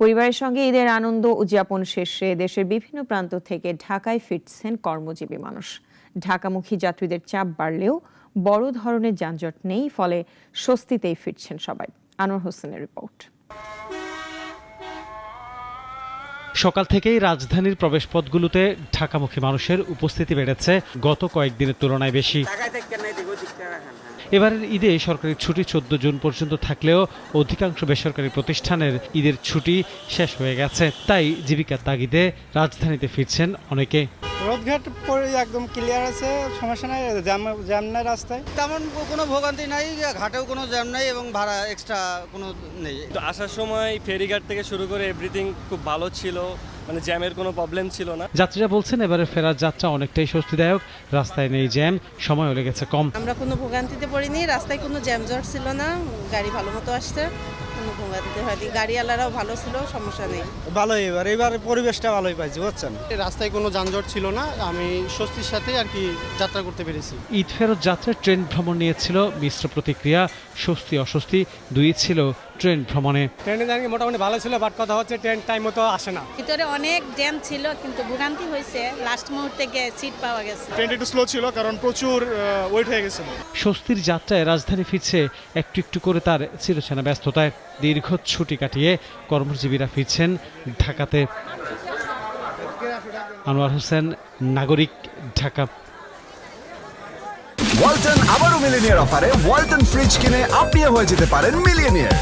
পরিবারের সঙ্গে ঈদের আনন্দ উদযাপন শেষে দেশের বিভিন্ন প্রান্ত থেকে ঢাকায় ফিরছেন কর্মজীবী মানুষ। ঢাকামুখী যাত্রীদের চাপ বাড়লেও বড় ধরনের যানজট নেই, ফলে স্বস্তিতেই ফিরছেন সবাই। আনোয়ার হোসেনের রিপোর্ট। সকাল থেকেই রাজধানীর প্রবেশপথগুলোতে ঢাকামুখী মানুষের উপস্থিতি বেড়েছে গত কয়েকদিনের তুলনায় বেশি। এবারের ঈদে সরকারি ছুটি 14 জুন পর্যন্ত থাকলেও অধিকাংশ বেসরকারি প্রতিষ্ঠানের ঈদের ছুটি শেষ হয়ে গেছে। তাই জীবিকার তাগিদে রাজধানীতে ফিরছেন অনেকে। রোডঘাট পরে একদম ক্লিয়ার আছে, সমস্যা নাই, জ্যাম নাই রাস্তায়। তেমন কোনো ভোগান্তি নাই, ঘাটেও কোনো জ্যাম নাই এবং ভাড়া এক্সট্রা কোনো নেই। তো আসার সময় ফেরিঘাট থেকে শুরু করে এভরিথিং খুব ভালো ছিল, মানে জ্যামের কোনো প্রবলেম ছিল না। যাত্রীরা বলছেন এবারে ফেরার যাত্রা অনেকটাই স্বস্তিদায়ক, রাস্তায় নেই জ্যাম, সময়ও লেগেছে কম। আমরা কোনো ভোগান্তিতে পড়িনি, রাস্তায় কোনো জ্যামজট ছিল না, গাড়ি ভালো মতো আসছে, কোনো ভোগান্তিতে হয়নি, গাড়িওয়ালারাও ভালো ছিল, সমস্যা নেই। ভালোই, এবার পরিবেশটা ভালোই পাইছি, বুঝছেন। রাস্তায় কোনো যানজট ছিল না, আমি স্বস্তির সাথে আর কি যাত্রা করতে পেরেছি। ঈদ ফেরত যাত্রায় ট্রেন ভ্রমণ নিয়েছিল মিশ্র প্রতিক্রিয়া, স্বস্তি অস্বস্তি দুই ছিল ট্রেন ভ্রমণে। ট্রেনের জার্নি মোটামুটি ভালো ছিল, বাট কথা হচ্ছে ট্রেন টাইম মতো আসে না। ভিতরে অনেক জ্যাম ছিল, কিন্তু ভোগান্তি হয়েছে, লাস্ট মুহূর্তে গিয়ে সিট পাওয়া গেছে। ট্রেনটা একটু স্লো ছিল কারণ প্রচুর ওয়েট হয়ে গেছিল। স্বস্তির যাত্রায় রাজধানী ফিরছে একটু একটু করে তার চিরচেনা ব্যস্ততায়। দীর্ঘ ছুটি কাটিয়ে কর্মজীবীরা ফিরছেন ঢাকাতে। আনোয়ার হোসেন, নাগরিক, ঢাকা। ওয়ালটন আবারও মিলিনিয়ার অফারে ওয়ালটন ফ্রিজ কিনে আপনিও হয়ে যেতে পারেন মিলিয়নিয়ার।